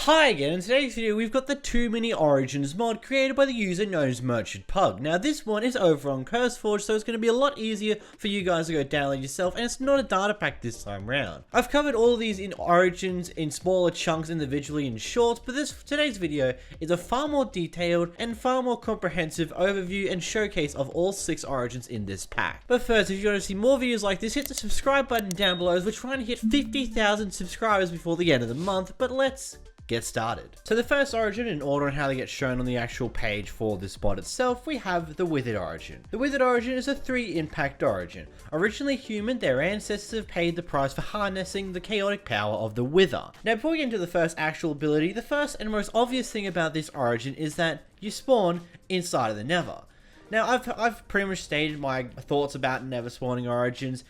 Hi again, in today's video we've got the TooManyOrigins mod created by the user known as 𝓵𝓲𝓷𝓴𝓼. Now this one is over on CurseForge, so it's going to be a lot easier for you guys to go download yourself, and it's not a data pack this time round. I've covered all of these in Origins in smaller chunks individually in shorts, but today's video is a far more detailed and far more comprehensive overview and showcase of all 6 Origins in this pack. But first, if you want to see more videos like this, hit the subscribe button down below as we're trying to hit 50,000 subscribers before the end of the month, but let's get started. So the first Origin, in order on how they get shown on the actual page for this mod itself, we have the Withered Origin. The Withered Origin is a 3 impact Origin. Originally human, their ancestors have paid the price for harnessing the chaotic power of the Wither. Now before we get into the first actual ability, the first and most obvious thing about this Origin is that you spawn inside of the Nether. Now I've pretty much stated my thoughts about Nether spawning Origins.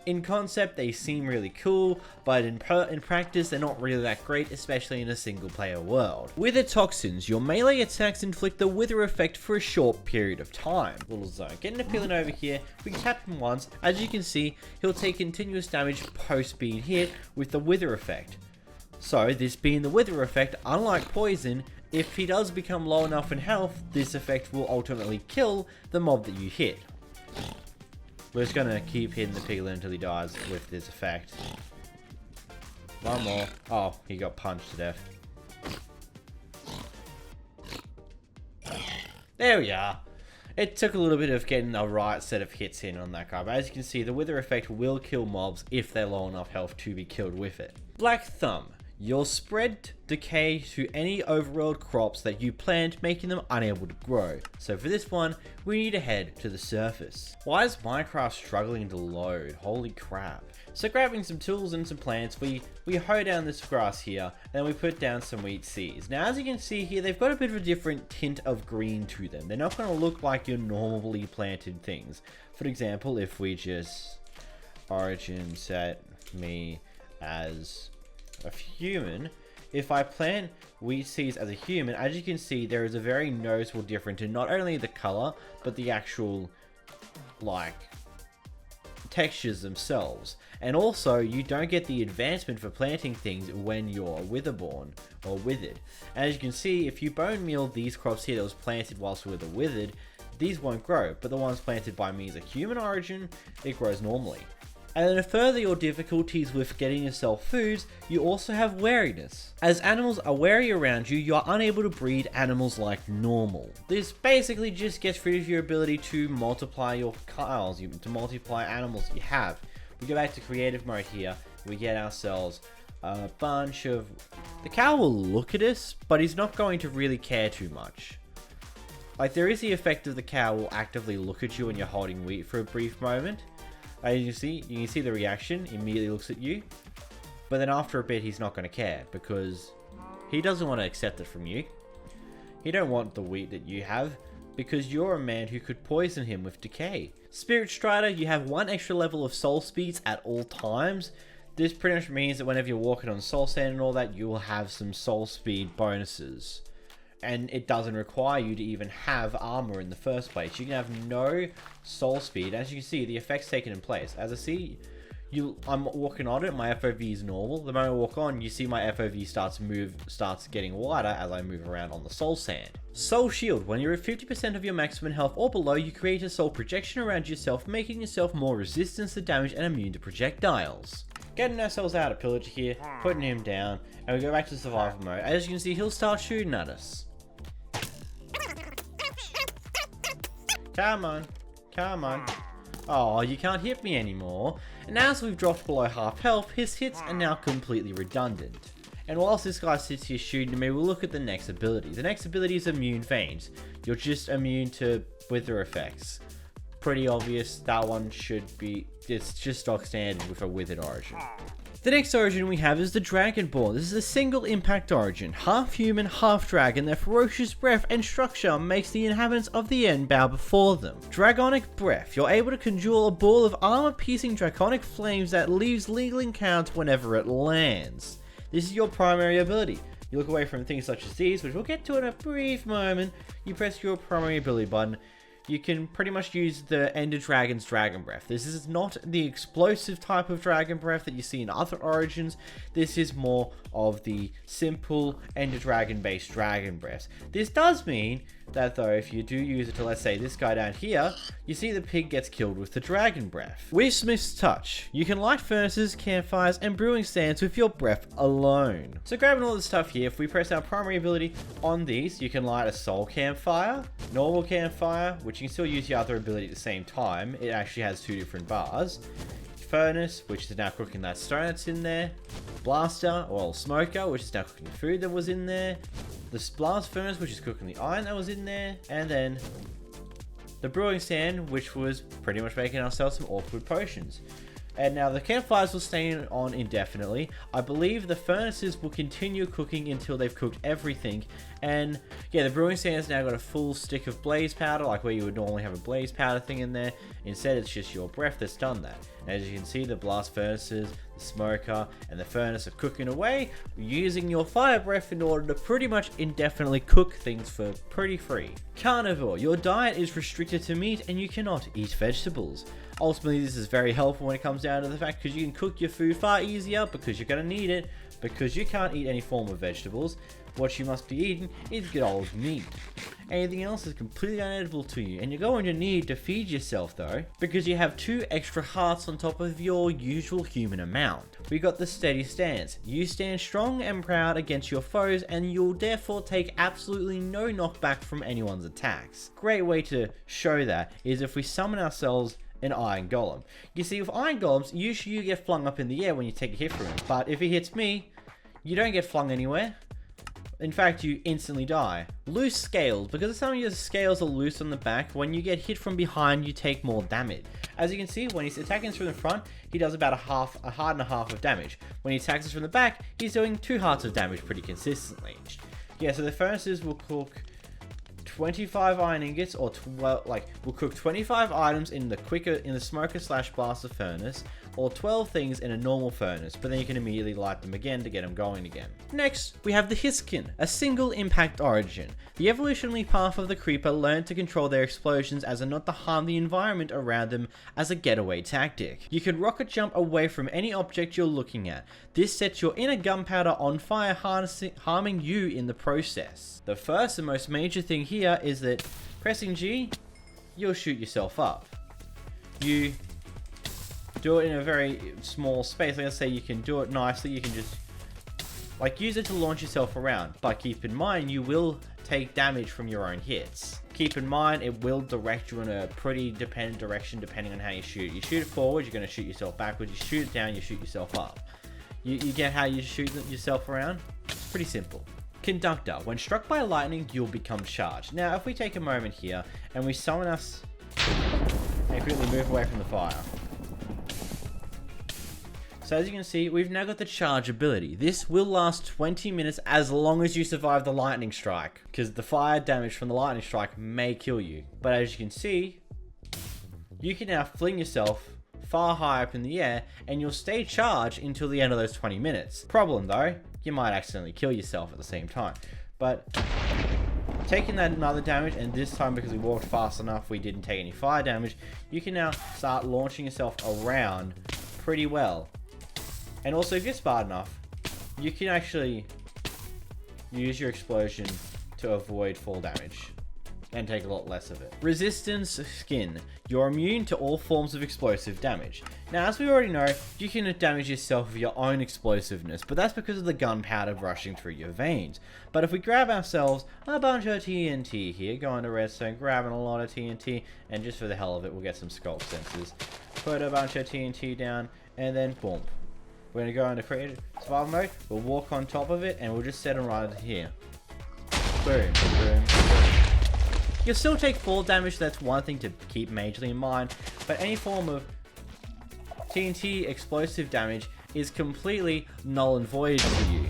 In concept, they seem really cool, but in practice, they're not really that great, especially in a single player world. With the toxins, your melee attacks inflict the wither effect for a short period of time. Little zone. Getting a feeling over here, we can tap him once. As you can see, he'll take continuous damage post being hit with the wither effect. So, this being the wither effect, unlike poison, if he does become low enough in health, this effect will ultimately kill the mob that you hit. We're just gonna keep hitting the piglet until he dies with this effect. One more. Oh, he got punched to death. There we are. It took a little bit of getting the right set of hits in on that guy, but as you can see, the wither effect will kill mobs if they're low enough health to be killed with it. Black Thumb. You'll spread decay to any overworld crops that you plant, making them unable to grow. So for this one, we need to head to the surface. Why is Minecraft struggling to load? Holy crap. So grabbing some tools and some plants, we hoe down this grass here, and then we put down some wheat seeds. Now as you can see here, they've got a bit of a different tint of green to them. They're not going to look like your normally planted things. For example, if we just Origin set me as a human, if I plant wheat seeds as a human, as you can see, there is a very noticeable difference in not only the color, but the actual, like, textures themselves. And also, you don't get the advancement for planting things when you're witherborn or withered. As you can see, if you bone meal these crops here that was planted whilst we were withered, these won't grow, but the ones planted by me as a human Origin, it grows normally. And then to further your difficulties with getting yourself foods, you also have wariness. As animals are wary around you, you are unable to breed animals like normal. This basically just gets rid of your ability to multiply your cows, to multiply animals you have. We go back to creative mode here, we get ourselves a bunch of... The cow will look at us, but he's not going to really care too much. Like, there is the effect of the cow will actively look at you when you're holding wheat for a brief moment. As you can see the reaction, he immediately looks at you, but then after a bit he's not going to care because he doesn't want to accept it from you. He don't want the wheat that you have because you're a man who could poison him with decay. 𝓵𝓷𝓷𝓴𝓼, you have 1 extra level of soul speeds at all times. This pretty much means that whenever you're walking on soul sand and all that, you will have some soul speed bonuses. And it doesn't require you to even have armor in the first place. You can have no soul speed. As you can see, the effect's taken in place. As I see, I'm walking on it, my FOV is normal. The moment I walk on, you see my FOV starts getting wider as I move around on the soul sand. Soul shield. When you're at 50% of your maximum health or below, you create a soul projection around yourself, making yourself more resistant to damage and immune to projectiles. Getting ourselves out of pillager here, putting him down, and we go back to survival mode. As you can see, he'll start shooting at us. Come on, come on. Oh, you can't hit me anymore. And as we've dropped below half health, his hits are now completely redundant. And whilst this guy sits here shooting at me, we'll look at the next ability. The next ability is Immune Veins. You're just immune to wither effects. Pretty obvious, that one should be, it's just stock standard with a Withered Origin. The next Origin we have is the Dragonborn. This is a single impact Origin. Half human, half dragon. Their ferocious breath and structure makes the inhabitants of the end bow before them. Dragonic Breath. You're able to conjure a ball of armor-piercing draconic flames that leaves lingering counts whenever it lands. This is your primary ability. You look away from things such as these, which we'll get to in a brief moment. You press your primary ability button. you can pretty much use the Ender Dragon's Dragon Breath. This is not the explosive type of Dragon Breath that you see in other Origins. This is more of the simple Ender Dragon based Dragon Breath. This does mean that though, if you do use it to, let's say, this guy down here, you see the pig gets killed with the Dragon Breath. With Smith's Touch, you can light furnaces, campfires, and brewing stands with your breath alone. So grabbing all this stuff here, if we press our primary ability on these, you can light a soul campfire, normal campfire, which you can still use your other ability at the same time. It actually has 2 different bars. Furnace, which is now cooking that stone that's in there. Blaster, or smoker, which is now cooking the food that was in there. The blast furnace, which is cooking the iron that was in there. And then the brewing stand, which was pretty much making ourselves some awkward potions. And now the campfires will stay on indefinitely. I believe the furnaces will continue cooking until they've cooked everything. And yeah, the brewing stand has now got a full stick of blaze powder, like where you would normally have a blaze powder thing in there. Instead, it's just your breath that's done that. And as you can see, the blast furnaces, the smoker, and the furnace are cooking away, using your fire breath in order to pretty much indefinitely cook things for pretty free. Carnivore, your diet is restricted to meat and you cannot eat vegetables. Ultimately, this is very helpful when it comes down to the fact because you can cook your food far easier because you're going to need it, because you can't eat any form of vegetables. What you must be eating is good old meat. Anything else is completely unedible to you, and you're going to need to feed yourself though, because you have 2 extra hearts on top of your usual human amount. We got the steady stance. You stand strong and proud against your foes, and you'll therefore take absolutely no knockback from anyone's attacks. Great way to show that is if we summon ourselves an Iron Golem. You see, with Iron Golems, usually you get flung up in the air when you take a hit from him, but if he hits me, you don't get flung anywhere. In fact, you instantly die. Loose scales. Because some of your scales are loose on the back, when you get hit from behind, you take more damage. As you can see, when he's attacking us from the front, he does about a heart and a half of damage. When he attacks us from the back, he's doing 2 hearts of damage pretty consistently. Yeah, so the furnaces will cook 25 iron ingots, or we'll cook 25 items in the smoker / blaster furnace, or 12 things in a normal furnace, but then you can immediately light them again to get them going again. Next, we have the Hiskin, a single impact origin. The evolutionary path of the creeper learned to control their explosions as not to harm the environment around them as a getaway tactic. You can rocket jump away from any object you're looking at. This sets your inner gunpowder on fire, harming you in the process. The first and most major thing here is that pressing G, you'll shoot yourself up. You do it in a very small space. Like I say, you can do it nicely. You can just use it to launch yourself around. But keep in mind, you will take damage from your own hits. Keep in mind, it will direct you in a pretty dependent direction depending on how you shoot. You shoot it forward, you're going to shoot yourself backwards. You shoot it down, you shoot yourself up. You get how you shoot yourself around? It's pretty simple. Conductor. When struck by lightning, you'll become charged. Now, if we take a moment here and we summon us and quickly move away from the fire. So as you can see, we've now got the charge ability. This will last 20 minutes as long as you survive the lightning strike, because the fire damage from the lightning strike may kill you. But as you can see, you can now fling yourself far high up in the air and you'll stay charged until the end of those 20 minutes. Problem though, you might accidentally kill yourself at the same time. But taking that another damage, and this time because we walked fast enough we didn't take any fire damage, you can now start launching yourself around pretty well. And also, if you're smart enough, you can actually use your explosion to avoid fall damage and take a lot less of it. Resistance skin. You're immune to all forms of explosive damage. Now, as we already know, you can damage yourself with your own explosiveness, but that's because of the gunpowder rushing through your veins. But if we grab ourselves a bunch of TNT here, go into redstone, grabbing a lot of TNT, and just for the hell of it, we'll get some sculpt sensors. Put a bunch of TNT down, and then boom. We're going to go into creative survival mode, we'll walk on top of it, and we'll just set them right here. Boom, boom, boom. You'll still take fall damage, that's one thing to keep majorly in mind, but any form of TNT explosive damage is completely null and void for you.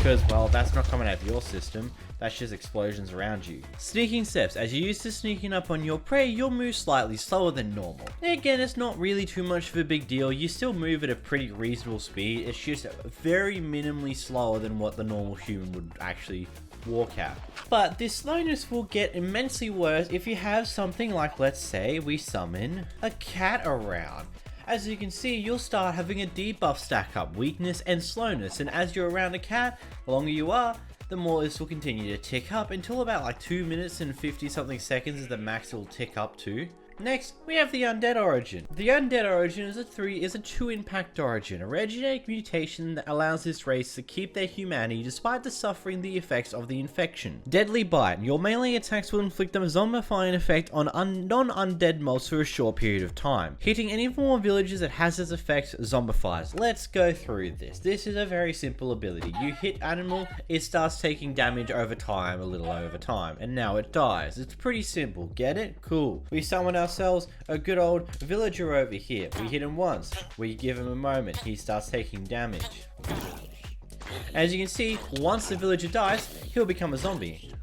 because, well, that's not coming out of your system. That's just explosions around you. Sneaking steps. As you're used to sneaking up on your prey, you'll move slightly slower than normal. Again, it's not really too much of a big deal. You still move at a pretty reasonable speed. It's just very minimally slower than what the normal human would actually walk at. But this slowness will get immensely worse if you have something like, let's say, we summon a cat around. As you can see, you'll start having a debuff stack up, weakness and slowness, and as you're around a cat, the longer you are, the more this will continue to tick up until about like 2 minutes and 50 something seconds is the max it will tick up to. Next, we have the Undead Origin. The Undead Origin is a 2-impact origin, a rare genetic mutation that allows this race to keep their humanity despite the suffering the effects of the infection. Deadly Bite. Your melee attacks will inflict a zombifying effect on non-undead mobs for a short period of time. Hitting any more villages that has this effect zombifies. Let's go through this. This is a very simple ability. You hit animal, it starts taking damage over time, a little over time, and now it dies. It's pretty simple. Get it? Cool. We summon ourselves a good old villager over here. We hit him once, we give him a moment, he starts taking damage. As you can see, once the villager dies, he'll become a zombie.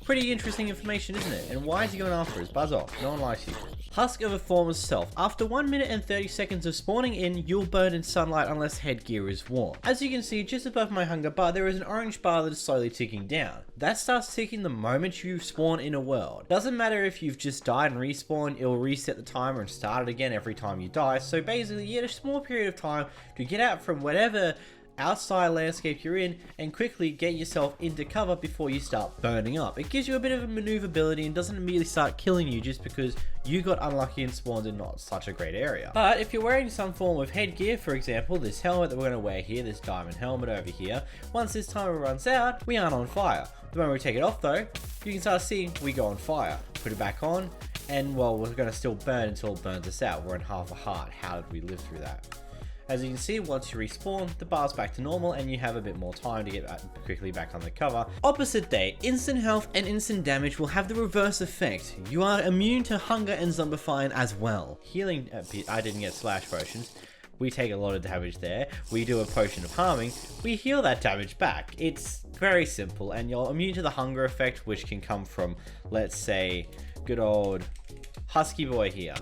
Pretty interesting information, isn't it? And why is he going after us? Buzz off, no one likes you. Husk of a former self. After 1 minute and 30 seconds of spawning in, you'll burn in sunlight unless headgear is worn. As you can see, just above my hunger bar, there is an orange bar that is slowly ticking down. That starts ticking the moment you spawn in a world. Doesn't matter if you've just died and respawned, it'll reset the timer and start it again every time you die. So basically, you get a small period of time to get out from whatever outside landscape you're in and quickly get yourself into cover before you start burning up. It gives you a bit of a maneuverability and doesn't immediately start killing you just because you got unlucky and spawned in not such a great area. But if you're wearing some form of headgear, for example this helmet that we're going to wear here, this diamond helmet over here, once this timer runs out, we aren't on fire. The moment we take it off though, you can start seeing we go on fire. Put it back on and well, we're going to still burn until it burns us out. We're in half a heart. How did we live through that? As you can see, once you respawn, the bar's back to normal and you have a bit more time to get quickly back on the cover. Opposite day, instant health and instant damage will have the reverse effect. You are immune to hunger and zombifying as well. Healing, I didn't get slash potions. We take a lot of damage there. We do a potion of harming. We heal that damage back. It's very simple and you're immune to the hunger effect, which can come from, let's say, good old Husky boy here.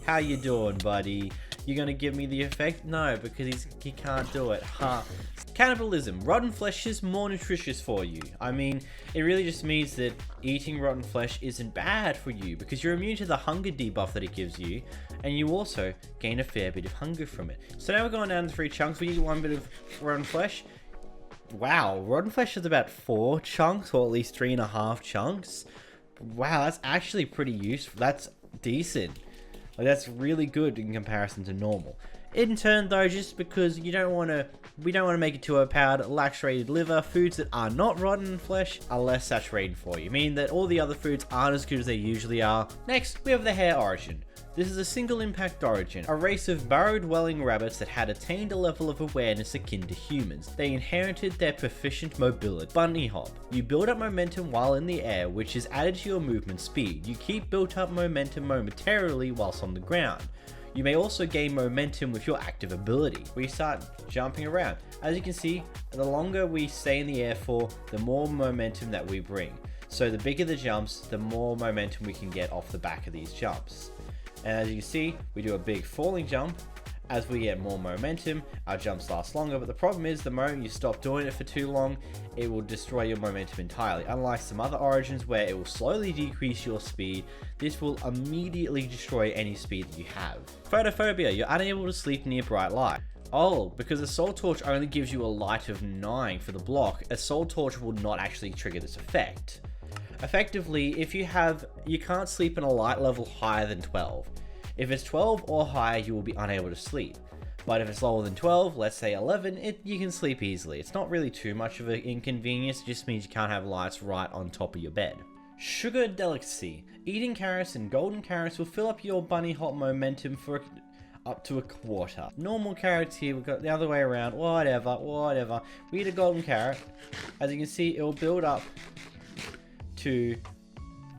How you doing, buddy? You gonna give me the effect? No, because he can't do it. Huh. Cannibalism. Rotten flesh is more nutritious for you. I mean, it really just means that eating rotten flesh isn't bad for you because you're immune to the hunger debuff that it gives you, and you also gain a fair bit of hunger from it. So now we're going down to 3 chunks. We eat 1 bit of rotten flesh. Wow, rotten flesh is about 4 chunks, or at least 3.5 chunks. Wow, that's actually pretty useful. That's decent. Like, that's really good in comparison to normal. In turn though, just because we don't want to make it too overpowered, 𝓵𝓷𝓷𝓵𝓼 liver, foods that are not rotten flesh are less saturated for you, meaning that all the other foods aren't as good as they usually are. Next, we have the hare origin. This is a single impact origin, a race of burrow-dwelling rabbits that had attained a level of awareness akin to humans. They inherited their proficient mobility. Bunny hop. You build up momentum while in the air, which is added to your movement speed. You keep built up momentum momentarily whilst on the ground. You may also gain momentum with your active ability. We start jumping around. As you can see, the longer we stay in the air for, the more momentum that we bring. So the bigger the jumps, the more momentum we can get off the back of these jumps. And as you can see, we do a big falling jump. As we get more momentum, our jumps last longer, but the problem is the moment you stop doing it for too long, it will destroy your momentum entirely. Unlike some other origins where it will slowly decrease your speed, this will immediately destroy any speed that you have. Photophobia, you're unable to sleep near bright light. Oh, because a soul torch only gives you a light of 9 for the block, a soul torch will not actually trigger this effect. Effectively, if you can't sleep in a light level higher than 12. If it's 12 or higher, you will be unable to sleep. But if it's lower than 12, let's say 11, you can sleep easily. It's not really too much of an inconvenience, it just means you can't have lights right on top of your bed. Sugar delicacy. Eating carrots and golden carrots will fill up your bunny hop momentum for up to a quarter. Normal carrots here, we've got the other way around, whatever. We eat a golden carrot. As you can see, it will build up to,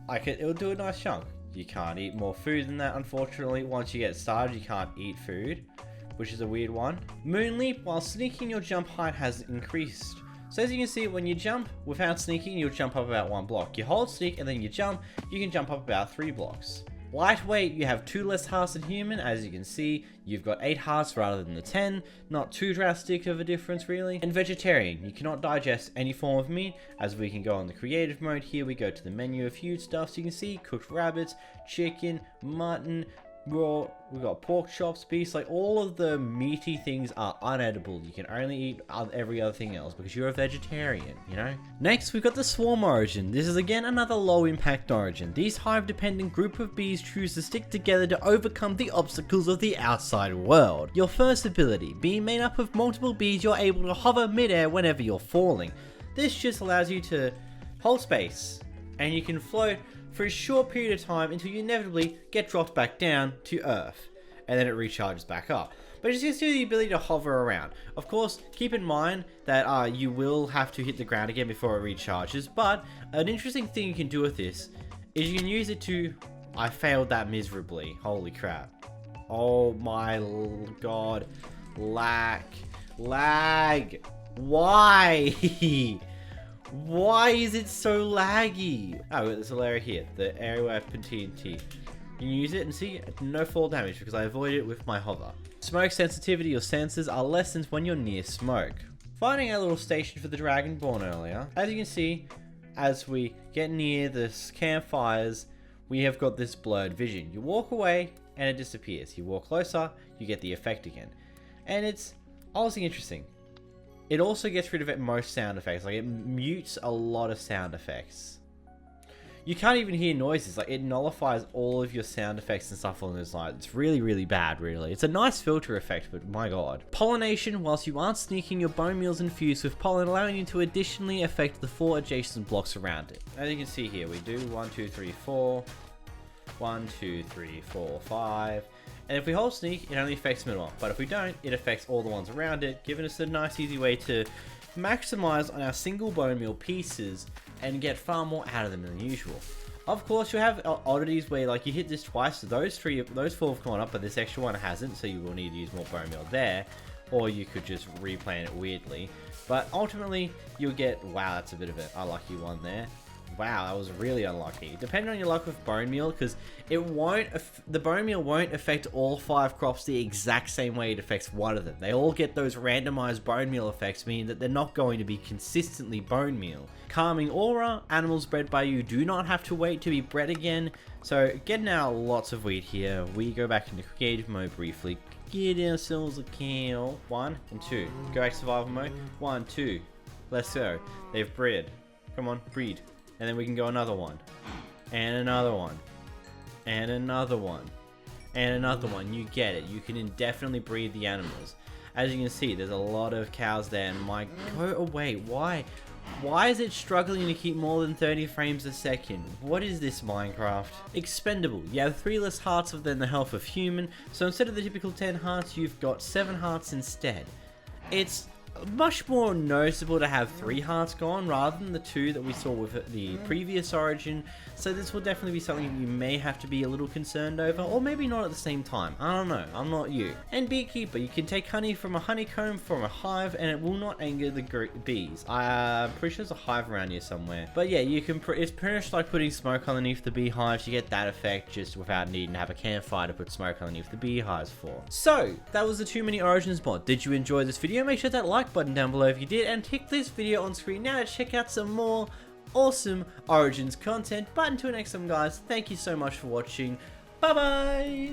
it will do a nice chunk. You can't eat more food than that, unfortunately. Once you get started, you can't eat food, which is a weird one. Moon leap, while sneaking, your jump height has increased. So as you can see, when you jump without sneaking, you'll jump up about 1 block. You hold sneak and then you jump, you can jump up about 3 blocks. Lightweight, you have 2 less hearts than human. As you can see, you've got 8 hearts rather than the 10. Not too drastic of a difference really. And vegetarian, you cannot digest any form of meat. As we can go on the creative mode here, we go to the menu of huge stuff. So you can see cooked rabbits, chicken, mutton, raw, we've got pork chops, beef, like all of the meaty things are unedible. You can only eat every other thing else because you're a vegetarian, you know? Next, we've got the swarm origin. This is again another low impact origin. These hive dependent group of bees choose to stick together to overcome the obstacles of the outside world. Your first ability, being made up of multiple bees, you're able to hover midair whenever you're falling. This just allows you to hold space and you can float for a short period of time until you inevitably get dropped back down to Earth, and then it recharges back up. But it just gives you the ability to hover around. Of course, keep in mind that you will have to hit the ground again before it recharges, but an interesting thing you can do with this is you can use it to... I failed that miserably. Holy crap. Oh my god. Lag. Why? Why is it so laggy? Oh, there's a layer here, the area where I put TNT. You can use it and see no fall damage because I avoided it with my hover. Smoke sensitivity or sensors are lessened when you're near smoke. Finding a little station for the Dragonborn earlier. As you can see, as we get near the campfires, we have got this blurred vision. You walk away and it disappears. You walk closer, you get the effect again. And it's honestly interesting. It also gets rid of most sound effects, like it mutes a lot of sound effects. You can't even hear noises, like it nullifies all of your sound effects and stuff on those lines. It's really, really bad, really. It's a nice filter effect, but my god. Pollination, whilst you aren't sneaking, your bone meal's infused with pollen, allowing you to additionally affect the 4 adjacent blocks around it. As you can see here, we do 1, 2, 3, 4. 1, 2, 3, 4, 5. And if we hold sneak, it only affects middle one. But if we don't, it affects all the ones around it, giving us a nice easy way to maximize on our single bone meal pieces and get far more out of them than usual. Of course, you have oddities where like you hit this twice, so those 4 have gone up, but this extra one hasn't, so you will need to use more bone meal there. Or you could just replan it weirdly. But ultimately, you'll get, wow, that's a bit of an unlucky one there. Wow, that was really unlucky. Depending on your luck with bone meal, because the bone meal won't affect all 5 crops the exact same way it affects one of them. They all get those randomized bone meal effects, meaning that they're not going to be consistently bone meal. Calming aura, animals bred by you do not have to wait to be bred again. So getting out lots of wheat here, we go back into creative mode briefly. Get ourselves a cow. 1 and 2. Go back to survival mode. 1, 2. Let's go. They've bred. Come on, breed. And then we can go another one, and another one, and another one, and another one. You get it. You can indefinitely breed the animals. As you can see, there's a lot of cows there, and go away. Why? Why is it struggling to keep more than 30 frames a second? What is this, Minecraft? Expendable. You have 3 less hearts than the health of human, so instead of the typical 10 hearts, you've got 7 hearts instead. It's much more noticeable to have 3 hearts gone rather than the 2 that we saw with the previous origin, so this will definitely be something you may have to be a little concerned over, or maybe not at the same time. I don't know, I'm not you. And beekeeper, you can take honey from a honeycomb from a hive and it will not anger the bees. I'm pretty sure there's a hive around here somewhere, but yeah, you can. It's pretty much like putting smoke underneath the beehives. You get that effect just without needing to have a campfire to put smoke underneath the beehives for. So that was the TooManyOrigins mod. Did you enjoy this video? Make sure that like button down below if you did, and click this video on screen now to check out some more awesome Origins content. But until next time guys, thank you so much for watching. Bye bye.